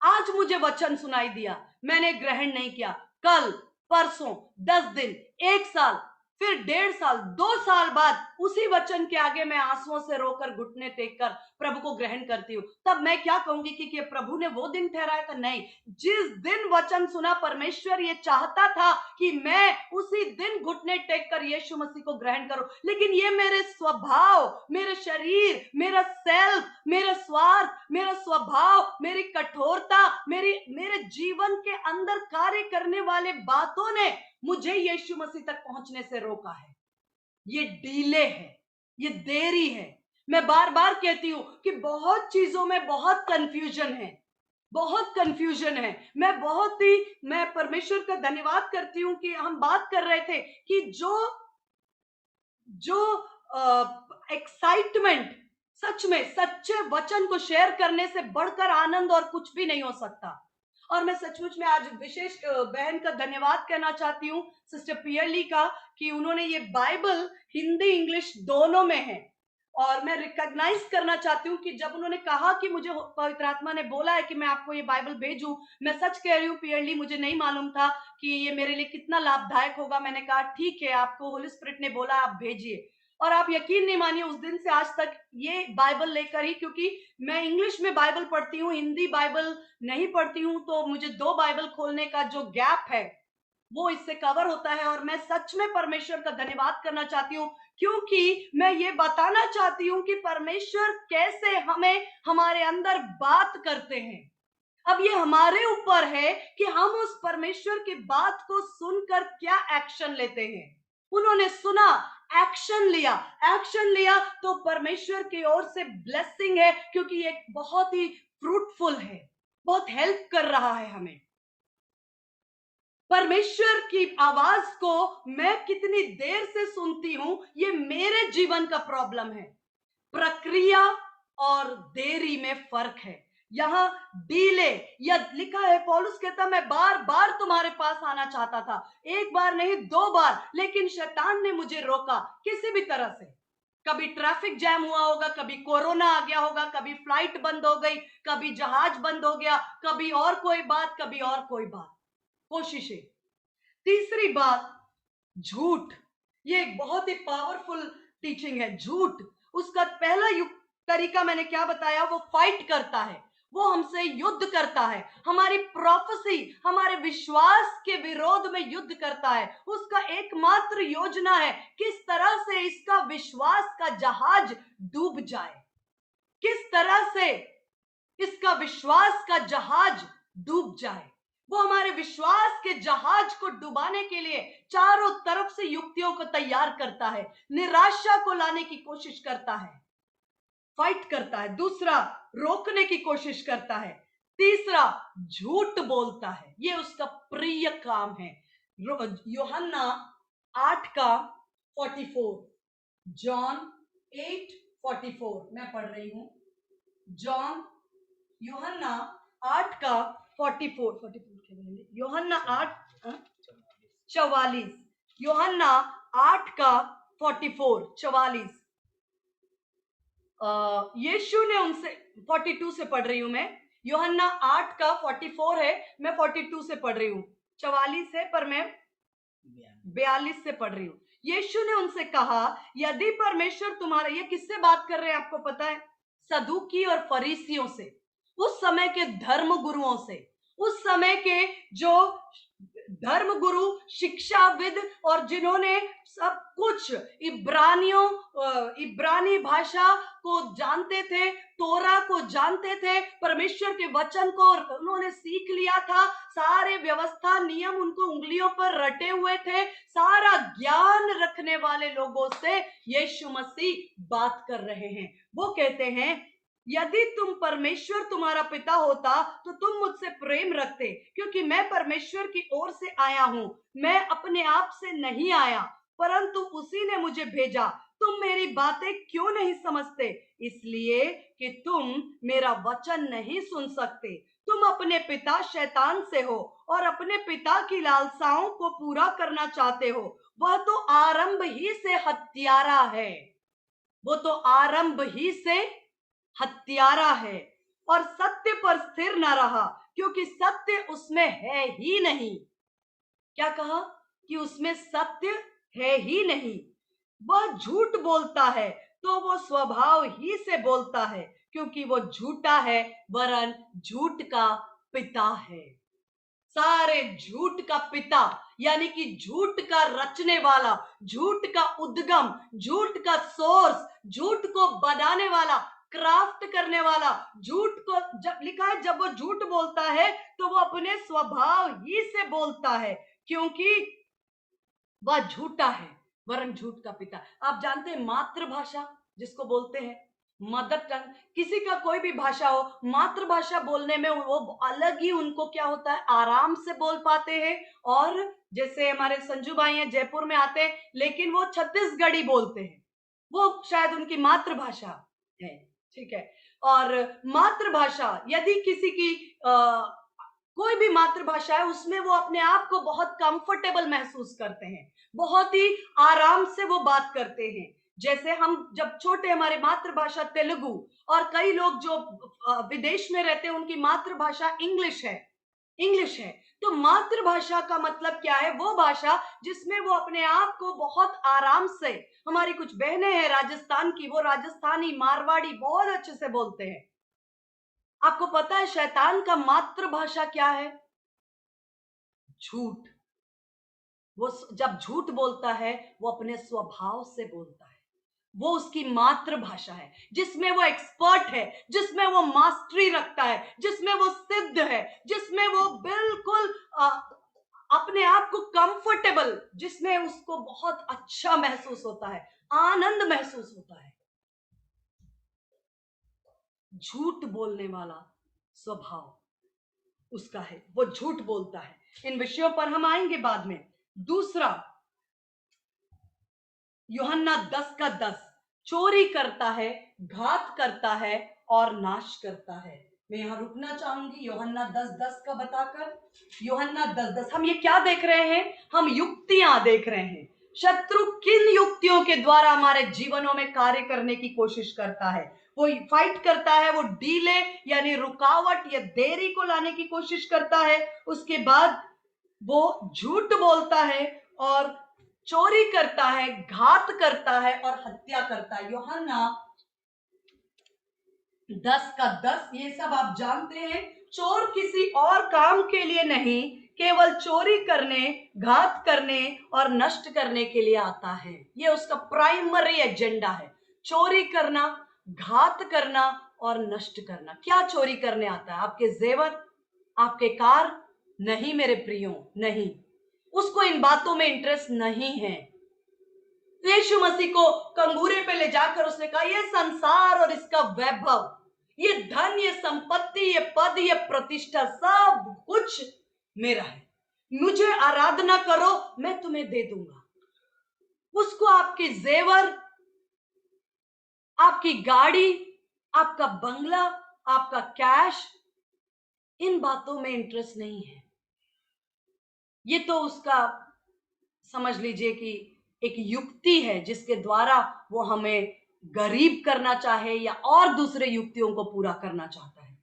[SPEAKER 1] आज मुझे वचन सुनाई दिया, मैंने ग्रहण नहीं किया, कल, परसों, 10 दिन, 1 साल, फिर 1.5 साल, 2 साल बाद उसी वचन के आगे मैं आंसुओं से रोकर, घुटने टेक कर प्रभु को ग्रहण करती हूँ। तब मैं क्या कहूंगी कि प्रभु ने वो दिन ठहराया था? नहीं, जिस दिन वचन सुना, परमेश्वर ये चाहता था कि मैं उसी दिन घुटने टेक कर यीशु मसीह को ग्रहण करूं। लेकिन ये मेरे स्वभाव, मेरे शरीर, मेरा सेल्फ, मेरा स्वार्थ, मेरा स्वभाव, मेरी कठोरता, मेरे जीवन के अंदर कार्य करने वाले बातों ने मुझे यीशु मसीह तक पहुंचने से रोका है। ये डिले है, ये देरी है। मैं बार बार कहती हूं कि बहुत चीजों में बहुत कंफ्यूजन है, बहुत कंफ्यूजन है। मैं परमेश्वर का धन्यवाद करती हूं कि हम बात कर रहे थे कि जो एक्साइटमेंट, सच में सच्चे वचन को शेयर करने से बढ़कर आनंद और कुछ भी नहीं हो सकता। और मैं सचमुच में आज विशेष बहन का धन्यवाद कहना चाहती हूँ, सिस्टर पियरली का, कि उन्होंने ये बाइबल हिंदी इंग्लिश दोनों में है। और मैं रिकॉग्नाइज करना चाहती हूँ कि जब उन्होंने कहा कि मुझे पवित्र आत्मा ने बोला है कि मैं आपको ये बाइबल भेजूं, मैं सच कह रही हूँ पियरली, मुझे नहीं मालूम था कि ये मेरे लिए कितना लाभदायक होगा। मैंने कहा ठीक है, आपको होली स्पिरिट ने बोला, आप भेजिए। और आप यकीन नहीं मानिए, उस दिन से आज तक ये बाइबल लेकर ही, क्योंकि मैं इंग्लिश में बाइबल पढ़ती हूँ, हिंदी बाइबल नहीं पढ़ती हूँ, तो मुझे 2 बाइबल खोलने का जो गैप है वो इससे कवर होता है। और मैं सच में परमेश्वर का धन्यवाद करना चाहती हूँ, क्योंकि मैं ये बताना चाहती हूँ कि परमेश्वर कैसे हमें, हमारे अंदर बात करते हैं। अब ये हमारे ऊपर है कि हम उस परमेश्वर की बात को सुनकर क्या एक्शन लेते हैं। उन्होंने सुना, एक्शन लिया तो परमेश्वर की ओर से ब्लेसिंग है, क्योंकि ये बहुत ही फ्रूटफुल है, बहुत हेल्प कर रहा है हमें। परमेश्वर की आवाज को मैं कितनी देर से सुनती हूं, ये मेरे जीवन का प्रॉब्लम है। प्रक्रिया और देरी में फर्क है। यहां डीले, या लिखा है, पौलुस कहता, मैं बार बार तुम्हारे पास आना चाहता था, 1 बार नहीं 2 बार, लेकिन शैतान ने मुझे रोका किसी भी तरह से। कभी ट्रैफिक जैम हुआ होगा, कभी कोरोना आ गया होगा, कभी फ्लाइट बंद हो गई, कभी जहाज बंद हो गया, कभी और कोई बात, कभी और कोई बात, कोशिशें। तीसरी बात, झूठ। ये एक बहुत ही पावरफुल टीचिंग है। झूठ, उसका पहला तरीका मैंने क्या बताया, वो फाइट करता है, वो हमसे युद्ध करता है, हमारी प्रोफेसी, हमारे विश्वास के विरोध में युद्ध करता है। उसका एकमात्र योजना है किस तरह से इसका विश्वास का जहाज डूब जाए, किस तरह से इसका विश्वास का जहाज डूब जाए। वो हमारे विश्वास के जहाज को डुबाने के लिए चारों तरफ से युक्तियों को तैयार करता है, निराशा को लाने की कोशिश करता है, फाइट करता है। दूसरा, रोकने की कोशिश करता है। तीसरा, झूठ बोलता है, ये उसका प्रिय काम है। यूहन्ना 8 का 44, जॉन 8:44 मैं पढ़ रही हूं। यूहन्ना 8 का 44, यूहन्ना 8:44, यूहन्ना 8 का 44। यीशु ने उनसे, 42 से पढ़ रही हूं मैं। यूहन्ना 8 का 44 है, मैं 42 से पढ़ रही हूं। 44 है पर मैं 42 से पढ़ रही हूं। यीशु ने उनसे कहा, यदि परमेश्वर तुम्हारा, ये किससे बात कर रहे हैं आपको पता है? सदूकी और फरीसियों से, उस समय के धर्म गुरुओं से। उस समय के जो धर्म गुरु, शिक्षाविद और जिन्होंने सब कुछ इब्रानी भाषा को जानते थे, तोरा को जानते थे, परमेश्वर के वचन को उन्होंने सीख लिया था, सारे व्यवस्था नियम उनको उंगलियों पर रटे हुए थे, सारा ज्ञान रखने वाले लोगों से यीशु मसीह बात कर रहे हैं। वो कहते हैं, यदि तुम परमेश्वर तुम्हारा पिता होता तो तुम मुझसे प्रेम रखते, क्योंकि मैं परमेश्वर की ओर से आया हूं। मैं अपने आप से नहीं आया, परंतु उसी ने मुझे भेजा। तुम मेरी बातें क्यों नहीं समझते? इसलिए कि तुम मेरा वचन नहीं सुन सकते। तुम अपने पिता शैतान से हो और अपने पिता की लालसाओं को पूरा करना चाहते हो। वह तो आरंभ ही से हत्यारा है, वो तो आरंभ ही से हत्यारा है और सत्य पर स्थिर न रहा, क्योंकि सत्य उसमें है ही नहीं। क्या कहा? कि उसमें सत्य है ही नहीं। वह झूठ बोलता है तो वो स्वभाव ही से बोलता है, क्योंकि वो झूठा है, वरन झूठ का पिता है। सारे झूठ का पिता, यानी कि झूठ का रचने वाला, झूठ का उद्गम, झूठ का सोर्स, झूठ को बनाने वाला, क्राफ्ट करने वाला, झूठ को जब लिखा है, जब वो झूठ बोलता है तो वो अपने स्वभाव ही से बोलता है, क्योंकि वह झूठा है, वरन झूठ का पिता। आप जानते हैं मातृभाषा जिसको बोलते हैं, मदर टंग, किसी का कोई भी भाषा हो, मातृभाषा बोलने में वो अलग ही उनको क्या होता है, आराम से बोल पाते हैं। और जैसे हमारे संजू भाई हैं, जयपुर में आते हैं, लेकिन वो छत्तीसगढ़ी बोलते हैं, वो शायद उनकी मातृभाषा है, ठीक है। और मातृभाषा यदि किसी की कोई भी मातृभाषा है, उसमें वो अपने आप को बहुत कंफर्टेबल महसूस करते हैं, बहुत ही आराम से वो बात करते हैं। जैसे हम जब छोटे, हमारी मातृभाषा तेलुगु, और कई लोग जो विदेश में रहते हैं उनकी मातृभाषा इंग्लिश है। तो मातृभाषा का मतलब क्या है? वो भाषा जिसमें वो अपने आप को बहुत आराम से, हमारी कुछ बहनें हैं राजस्थान की, वो राजस्थानी, मारवाड़ी बहुत अच्छे से बोलते हैं। आपको पता है शैतान का मातृभाषा क्या है? झूठ। वो जब झूठ बोलता है वो अपने स्वभाव से बोलता है, वो उसकी मातृभाषा है, जिसमें वो एक्सपर्ट है, जिसमें वो मास्टरी रखता है, जिसमें वो सिद्ध है, जिसमें वो बिल्कुल अपने आप को कंफर्टेबल, जिसमें उसको बहुत अच्छा महसूस होता है, आनंद महसूस होता है। झूठ बोलने वाला स्वभाव उसका है, वो झूठ बोलता है। इन विषयों पर हम आएंगे बाद में। दूसरा, यूहन्ना 10:10, चोरी करता है, घात करता है और नाश करता है। मैं यहां रुकना चाहूंगी यूहन्ना 10:10 का बताकर। यूहन्ना 10:10, हम ये क्या देख रहे हैं? हम युक्तियां देख रहे हैं। शत्रु किन युक्तियों के द्वारा हमारे जीवनों में कार्य करने की कोशिश करता है? वो फाइट करता है, वो डीले यानी रुकावट या देरी को लाने की कोशिश करता है। उसके बाद वो झूठ बोलता है और चोरी करता है, घात करता है और हत्या करता है। यूहन्ना 10:10, ये सब आप जानते हैं। चोर किसी और काम के लिए नहीं, केवल चोरी करने, घात करने और नष्ट करने के लिए आता है। ये उसका प्राइमरी एजेंडा है, चोरी करना, घात करना और नष्ट करना। क्या चोरी करने आता है? आपके जेवर, आपके कार? नहीं मेरे प्रियो, नहीं, उसको इन बातों में इंटरेस्ट नहीं है। यीशु मसीह को कंगूरे पे ले जाकर उसने कहा, ये संसार और इसका वैभव, ये धन, ये संपत्ति, ये पद, ये प्रतिष्ठा, सब कुछ मेरा है, मुझे आराधना करो, मैं तुम्हें दे दूंगा। उसको आपके जेवर, आपकी गाड़ी, आपका बंगला, आपका कैश, इन बातों में इंटरेस्ट नहीं है। ये तो उसका, समझ लीजिए कि एक युक्ति है जिसके द्वारा वो हमें गरीब करना चाहे या और दूसरे युक्तियों को पूरा करना चाहता है।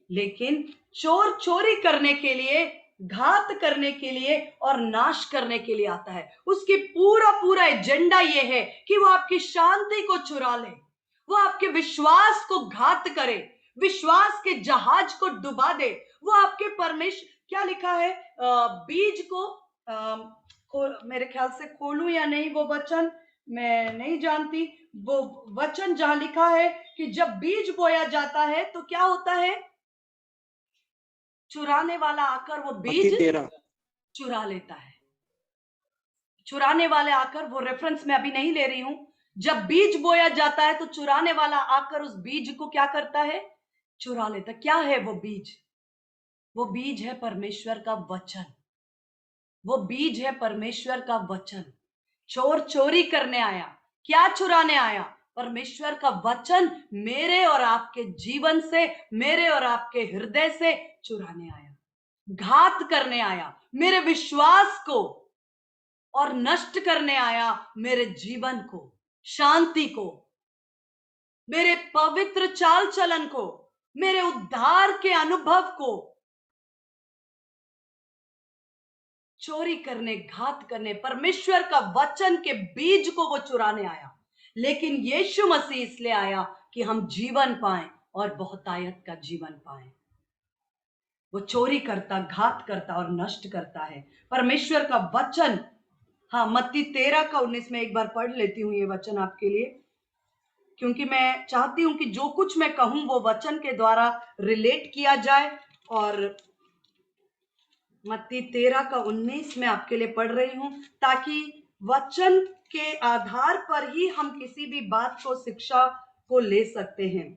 [SPEAKER 1] लेकिन चोर चोरी करने के लिए, घात करने के लिए और नाश करने के लिए आता है। उसकी पूरा एजेंडा ये है कि वो आपकी शांति को चुरा ले, वो आपके विश्वास को घात करे, विश्वास के जहाज को डुबा दे, वो आपके परमेश्वर, क्या लिखा है, बीज को मेरे ख्याल से खोलूं या नहीं वो वचन मैं नहीं जानती। वो वचन जहां लिखा है कि जब बीज बोया जाता है तो क्या होता है, चुराने वाला आकर वो बीज चुरा लेता है। चुराने वाले आकर, वो रेफरेंस मैं अभी नहीं ले रही हूं, जब बीज बोया जाता है तो चुराने वाला आकर उस बीज को क्या करता है, चुरा लेता। क्या है वो बीज? वो बीज है परमेश्वर का वचन। वो बीज है परमेश्वर का वचन। चोर चोरी करने आया, क्या चुराने आया? परमेश्वर का वचन मेरे और आपके जीवन से, मेरे और आपके हृदय से चुराने आया, घात करने आया मेरे विश्वास को, और नष्ट करने आया मेरे जीवन को, शांति को, मेरे पवित्र चाल चलन को, मेरे उद्धार के अनुभव को। चोरी करने, घात करने, परमेश्वर का वचन के बीज को वो चुराने आया। लेकिन यीशु मसीह इसलिए आया कि हम जीवन पाएं और बहुतायत का जीवन पाएं। वो चोरी करता, घात करता और नष्ट करता है परमेश्वर का वचन। हाँ, मत्ती 13:19 में एक बार पढ़ लेती हूँ ये वचन आपके लिए, क्योंकि मैं चाहती हूं कि जो कुछ मैं कहूं वो वचन के द्वारा रिलेट किया जाए। और मत्ती 13:19 में आपके लिए पढ़ रही हूं, ताकि वचन के आधार पर ही हम किसी भी बात को, शिक्षा को ले सकते हैं।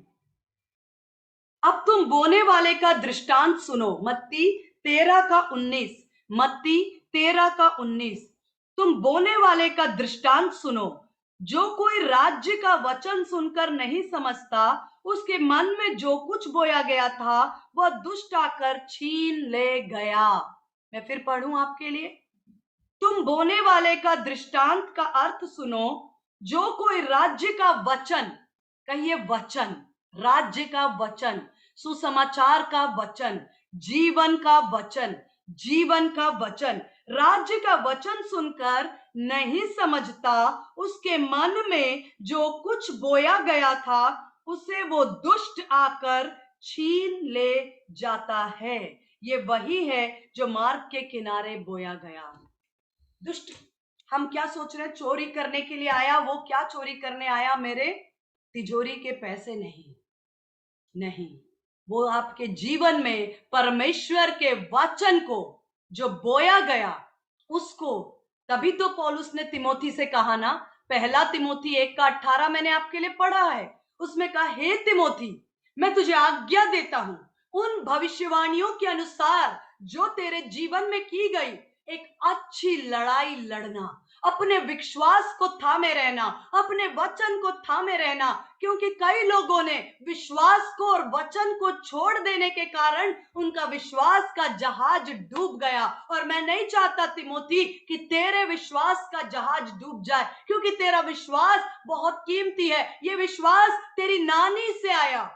[SPEAKER 1] अब तुम बोने वाले का दृष्टांत सुनो। मत्ती 13:19, मत्ती 13:19, तुम बोने वाले का दृष्टांत सुनो। जो कोई राज्य का वचन सुनकर नहीं समझता, उसके मन में जो कुछ बोया गया था वह दुष्ट आकर छीन ले गया। मैं फिर पढ़ूं आपके लिए। तुम बोने वाले का दृष्टांत का अर्थ सुनो। जो कोई राज्य का वचन, कहिए वचन, राज्य का वचन, सुसमाचार का वचन, जीवन का वचन, जीवन का वचन, राज्य का वचन सुनकर नहीं समझता, उसके मन में जो कुछ बोया गया था उसे वो दुष्ट आकर छीन ले जाता है। ये वही है जो मार्ग के किनारे बोया गया। दुष्ट, हम क्या सोच रहे हैं, चोरी करने के लिए आया। वो क्या चोरी करने आया? मेरे तिजोरी के पैसे नहीं, नहीं, वो आपके जीवन में परमेश्वर के वचन को जो बोया गया उसको। तभी तो पौलुस ने तिमोथी से कहा ना, पहला तिमोथी 1:18 मैंने आपके लिए पढ़ा है, उसमें कहा, हे तिमोथी, मैं तुझे आज्ञा देता हूं उन भविष्यवाणियों के अनुसार जो तेरे जीवन में की गई, एक अच्छी लड़ाई लड़ना, अपने विश्वास को थामे रहना, अपने वचन को थामे रहना। क्योंकि कई लोगों ने विश्वास को और वचन को छोड़ देने के कारण उनका विश्वास का जहाज डूब गया। और मैं नहीं चाहता तिमोथी कि तेरे विश्वास का जहाज डूब जाए, क्योंकि तेरा विश्वास बहुत कीमती है। ये विश्वास तेरी नानी से आया,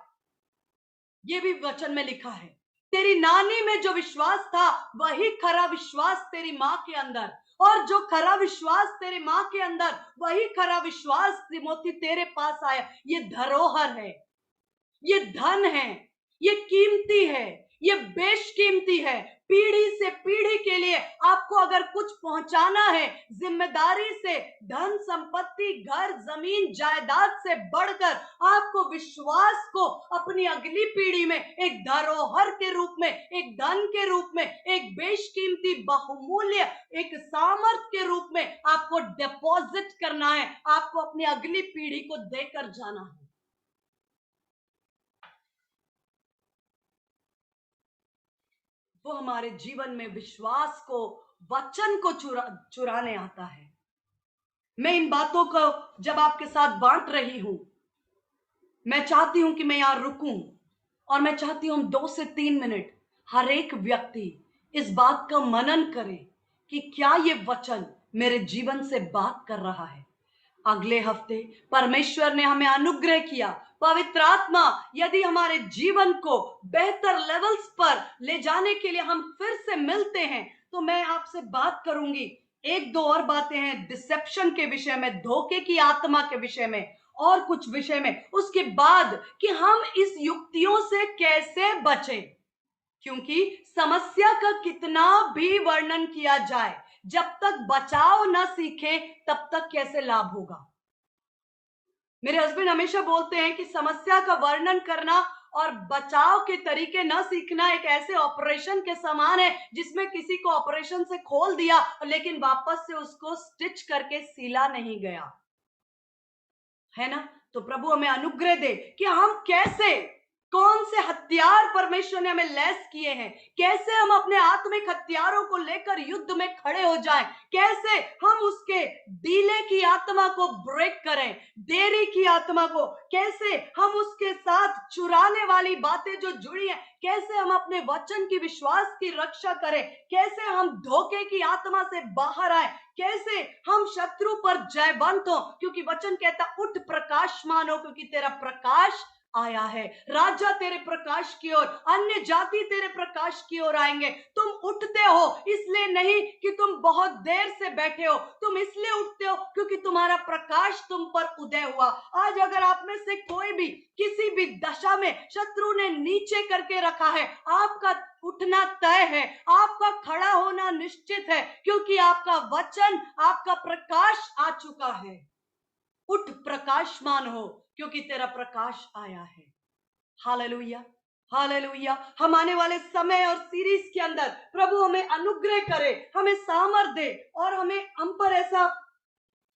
[SPEAKER 1] ये भी वचन में लिखा है। तेरी नानी में जो विश्वास था वही खरा विश्वास तेरी मां के अंदर, और जो खरा विश्वास तेरे मां के अंदर, वही खरा विश्वास तिमोथी तेरे पास आया। ये धरोहर है, ये धन है, ये कीमती है, ये बेशकीमती है। पीढ़ी से पीढ़ी के लिए आपको अगर कुछ पहुंचाना है, जिम्मेदारी से, धन संपत्ति, घर जमीन जायदाद से बढ़कर आपको विश्वास को अपनी अगली पीढ़ी में एक धरोहर के रूप में, एक धन के रूप में, एक बेशकीमती बहुमूल्य, एक सामर्थ्य के रूप में आपको डिपॉजिट करना है, आपको अपनी अगली पीढ़ी को देकर जाना है। वो हमारे जीवन में विश्वास को, वचन को चुराने आता है। मैं इन बातों को जब आपके साथ बांट रही हूं, मैं चाहती हूं कि मैं यहां रुकूं, और मैं चाहती हूं हम 2 से 3 मिनट हर एक व्यक्ति इस बात का मनन करे कि क्या ये वचन मेरे जीवन से बात कर रहा है। अगले हफ्ते परमेश्वर ने हमें अनुग्रह किया, पवित्र आत्मा यदि हमारे जीवन को बेहतर लेवल्स पर ले जाने के लिए हम फिर से मिलते हैं, तो मैं आपसे बात करूंगी। 1-2 और बातें हैं डिसेप्शन के विषय में, धोखे की आत्मा के विषय में, और कुछ विषय में, उसके बाद कि हम इस युक्तियों से कैसे बचें। क्योंकि समस्या का कितना भी वर्णन किया जाए, जब तक बचाव न सीखें तब तक कैसे लाभ होगा। मेरे हस्बैंड हमेशा बोलते हैं कि समस्या का वर्णन करना और बचाव के तरीके न सीखना एक ऐसे ऑपरेशन के समान है जिसमें किसी को ऑपरेशन से खोल दिया लेकिन वापस से उसको स्टिच करके सिला नहीं गया, है ना। तो प्रभु हमें अनुग्रह दे कि हम कैसे, कौन से हथियार परमेश्वर ने हमें लैस किए हैं, कैसे हम अपने आत्मिक हथियारों को लेकर युद्ध में खड़े हो जाएं, कैसे हम उसके डीले की आत्मा को ब्रेक करें, देरी की आत्मा को, कैसे हम उसके साथ चुराने वाली बातें जो जुड़ी हैं, कैसे हम अपने वचन की विश्वास की रक्षा करें, कैसे हम धोखे की आत्मा से बाहर आए, कैसे हम शत्रु पर जयवंत हो, क्योंकि वचन कहता उठ प्रकाशमान हो क्योंकि तेरा प्रकाश आया है। राजा तेरे प्रकाश की ओर, अन्य जाति तेरे प्रकाश की ओर आएंगे। तुम उठते हो इसलिए नहीं कि तुम बहुत देर से बैठे हो, तुम इसलिए उठते हो क्योंकि तुम्हारा प्रकाश तुम पर उदय हुआ। आज अगर आप में से कोई भी किसी भी दशा में शत्रु ने नीचे करके रखा है, आपका उठना तय है, आपका खड़ा होना निश्चित है, क्योंकि आपका वचन, आपका प्रकाश आ चुका है। उठ प्रकाशमान हो क्योंकि तेरा प्रकाश आया है। Hallelujah, hallelujah. हम आने वाले समय और सीरीज के अंदर प्रभु हमें अनुग्रह करे, हमें सामर्थ दे और हमें हम पर ऐसा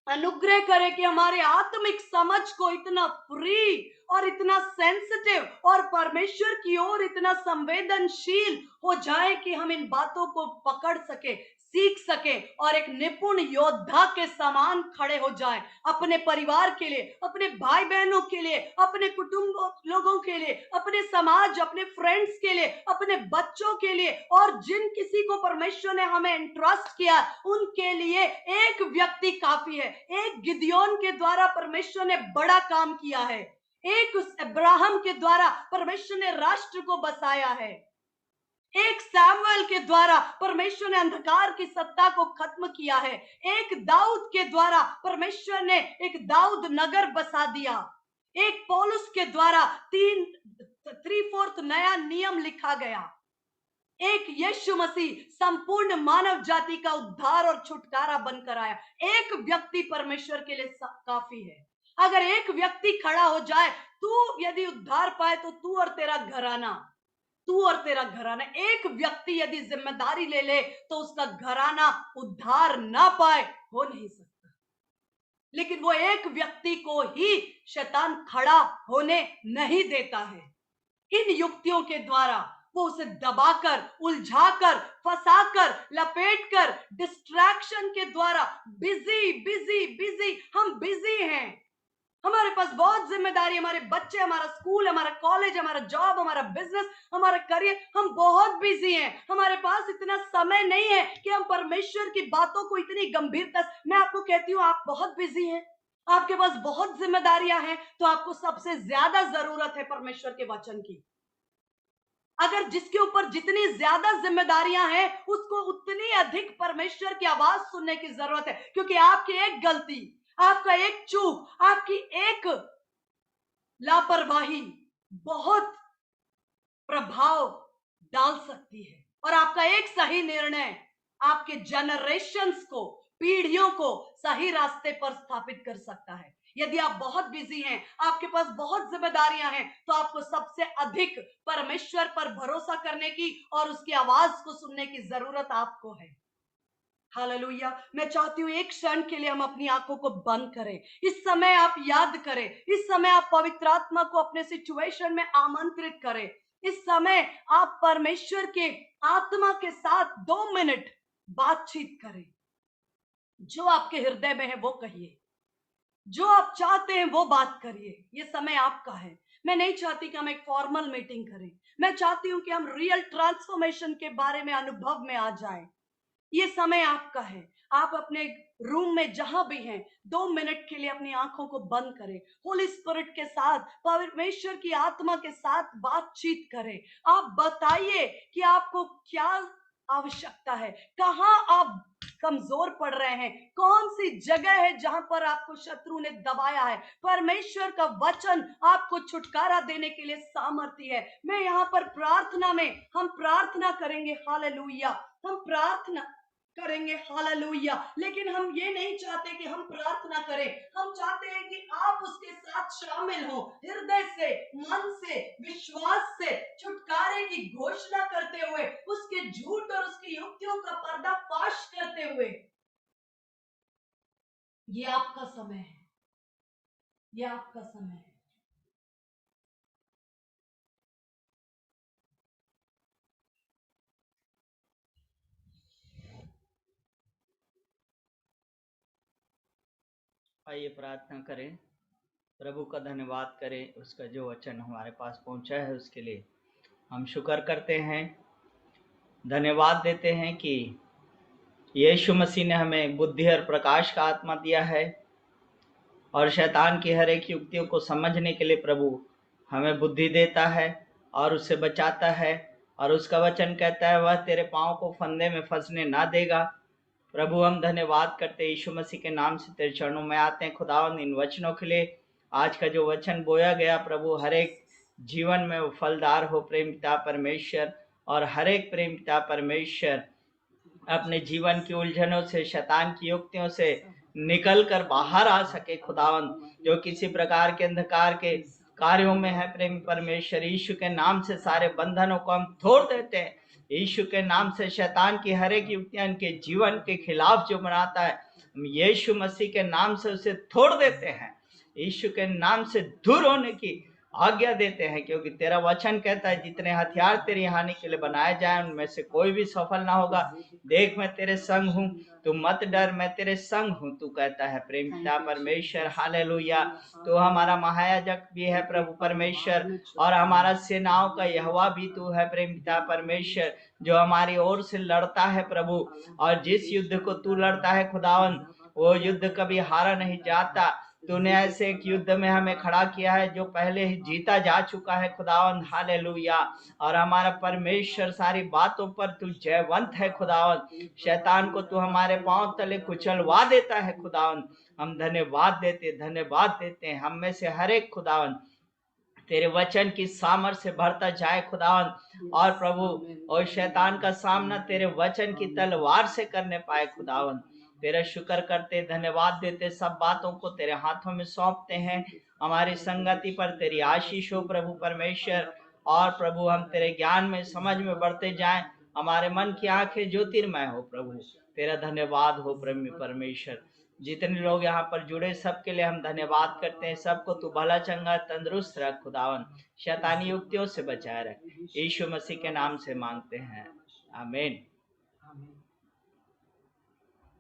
[SPEAKER 1] अनुग्रह करे कि हमारे आत्मिक समझ को इतना फ्री और इतना सेंसिटिव और परमेश्वर की ओर इतना संवेदनशील हो जाए कि हम इन बातों को पकड़ सके, सीख सके और एक निपुण योद्धा के समान खड़े हो जाए, अपने परिवार के लिए, अपने भाई बहनों के लिए, अपने कुटुंब लोगों के लिए, अपने समाज, अपने फ्रेंड्स के लिए, अपने बच्चों के लिए और जिन किसी को परमेश्वर ने हमें एंट्रस्ट किया उनके लिए एक व्यक्ति काफी है। एक गिदियोन के द्वारा परमेश्वर ने बड़ा काम किया है, एक उस अब्राहम के द्वारा परमेश्वर ने राष्ट्र को बसाया है, एक सैमुएल के द्वारा परमेश्वर ने अंधकार की सत्ता को खत्म किया है, एक दाऊद के द्वारा परमेश्वर ने एक दाऊद नगर बसा दिया, एक पौलुस के द्वारा 3/4 नया नियम लिखा गया, एक यीशु मसीह संपूर्ण मानव जाति का उद्धार और छुटकारा बनकर आया। एक व्यक्ति परमेश्वर के लिए काफी है। अगर एक व्यक्ति खड़ा हो जाए, तू यदि उद्धार पाए तो तू और तेरा घराना, तू और तेरा घराना, एक व्यक्ति यदि जिम्मेदारी ले ले तो उसका घराना उद्धार ना पाए हो नहीं सकता। लेकिन वो एक व्यक्ति को ही शैतान खड़ा होने नहीं देता है। इन युक्तियों के द्वारा वो उसे दबाकर, उलझाकर, फंसाकर, लपेटकर, डिस्ट्रैक्शन के द्वारा बिजी बिजी बिजी, हम बिजी हैं, हमारे पास बहुत जिम्मेदारी, हमारे बच्चे, हमारा स्कूल, हमारा कॉलेज, हमारा जॉब, हमारा बिजनेस, हमारा करियर, हम बहुत बिजी हैं। हमारे पास इतना समय नहीं है कि हम परमेश्वर की बातों को इतनी गंभीरता से, मैं आपको कहती हूँ आप बहुत बिजी हैं, आपके पास बहुत जिम्मेदारियां हैं, तो आपको सबसे ज्यादा जरूरत है परमेश्वर के वचन की। अगर जिसके ऊपर जितनी ज्यादा जिम्मेदारियां हैं उसको उतनी अधिक परमेश्वर की आवाज सुनने की जरूरत है, क्योंकि आपकी एक गलती, आपका एक चूक, आपकी एक लापरवाही बहुत प्रभाव डाल सकती है और आपका एक सही निर्णय आपके जनरेशंस को, पीढ़ियों को सही रास्ते पर स्थापित कर सकता है। यदि आप बहुत बिजी हैं, आपके पास बहुत जिम्मेदारियां हैं, तो आपको सबसे अधिक परमेश्वर पर भरोसा करने की और उसकी आवाज को सुनने की जरूरत आपको है। हालेलुया। मैं चाहती हूं एक क्षण के लिए हम अपनी आंखों को बंद करें। इस समय आप याद करें, इस समय आप पवित्र आत्मा को अपने सिचुएशन में आमंत्रित करें। इस समय आप परमेश्वर के आत्मा के साथ 2 मिनट बातचीत करें। जो आपके हृदय में है वो कहिए, जो आप चाहते हैं वो बात करिए। ये समय आपका है। मैं नहीं चाहती कि हम एक फॉर्मल मीटिंग करें, मैं चाहती हूं कि हम रियल ट्रांसफॉर्मेशन के बारे में अनुभव में आ जाएं। ये समय आपका है। आप अपने रूम में जहां भी हैं 2 मिनट के लिए अपनी आंखों को बंद करें, होली स्पिरिट के साथ, परमेश्वर की आत्मा के साथ बातचीत करें। आप बताइए कि आपको क्या आवश्यकता है, कहां आप कमजोर पड़ रहे हैं, कौन सी जगह है जहां पर आपको शत्रु ने दबाया है, परमेश्वर का वचन आपको छुटकारा देने के लिए सामर्थ्य है। मैं यहाँ पर प्रार्थना में हम प्रार्थना करेंगे, हालेलुया, हम प्रार्थना करेंगे, हालेलुया। लेकिन हम ये नहीं चाहते कि हम प्रार्थना करें, हम चाहते हैं कि आप उसके साथ शामिल हो, हृदय से, मन से, विश्वास से छुटकारे की घोषणा करते हुए, उसके झूठ और उसकी युक्तियों का पर्दाफाश करते हुए। ये आपका समय है, ये आपका समय है।
[SPEAKER 2] आइए प्रार्थना करें, प्रभु का धन्यवाद करें, उसका जो वचन हमारे पास पहुंचा है उसके लिए हम शुक्र करते हैं, धन्यवाद देते हैं कि यीशु मसीह ने हमें बुद्धि और प्रकाश का आत्मा दिया है और शैतान की हर एक युक्तियों को समझने के लिए प्रभु हमें बुद्धि देता है और उससे बचाता है। और उसका वचन कहता है वह तेरे पाँव को फंदे में फंसने ना देगा। प्रभु हम धन्यवाद करते हैं, यीशु मसीह के नाम से तेरे चरणों में आते हैं खुदावंद इन वचनों के लिए। आज का जो वचन बोया गया प्रभु हर एक जीवन में वो फलदार हो प्रेम पिता परमेश्वर, और हर एक प्रेम पिता परमेश्वर अपने जीवन की उलझनों से, शैतान की युक्तियों से निकल कर बाहर आ सके खुदावंद। जो किसी प्रकार के अंधकार के कार्यों में है प्रेम परमेश्वर, यीशु के नाम से सारे बंधनों को हम तोड़ देते हैं। यीशु के नाम से शैतान की हर एक युक्तियां इनके जीवन के खिलाफ जो बनाता है, हम यीशु मसीह के नाम से उसे तोड़ देते हैं। यीशु के नाम से दूर होने की आज्ञा देते हैं, क्योंकि तेरा वचन कहता है जितने हथियार तेरी हानि के लिए बनाए जाए उनमें से कोई भी सफल ना होगा। देख मैं तेरे संग हूँ, तू मत डर, मैं तेरे संग हूँ, तू कहता है प्रेम पिता परमेश्वर। हालेलुया। तू हमारा महायाजक भी है प्रभु परमेश्वर, और हमारा सेनाओं का यहोवा भी तू है प्रेम पिता परमेश्वर, जो हमारी ओर से लड़ता है प्रभु। और जिस युद्ध को तू लड़ता है खुदावन, वो युद्ध कभी हारा नहीं जाता। तूने ऐसे एक युद्ध में हमें खड़ा किया है जो पहले ही जीता जा चुका है खुदावन। हालेलुया। और हमारा परमेश्वर सारी बातों पर तू जयवंत है खुदावन। शैतान को तू हमारे पांव तले कुचलवा देता है खुदावन। हम धन्यवाद देते हैं। हम में से हर एक खुदावन तेरे वचन की सामर्थ्य से भरता जाए खुदावन, और प्रभु और शैतान का सामना तेरे वचन की तलवार से करने पाए खुदावन। तेरा शुक्र करते, धन्यवाद देते, सब बातों को तेरे हाथों में सौंपते हैं। हमारी संगति पर तेरी आशीष हो प्रभु परमेश्वर, और प्रभु हम तेरे ज्ञान में, समझ में बढ़ते जाएं। हमारे मन की आंखें ज्योतिर्मय हो प्रभु। तेरा धन्यवाद हो प्रभु परमेश्वर। जितने लोग यहाँ पर जुड़े सबके लिए हम धन्यवाद करते हैं। सबको तू भला चंगा तंदुरुस्त रख खुदावन, शैतानी युक्तियों से बचाए रख। यीशु मसीह के नाम से मांगते हैं, आमीन।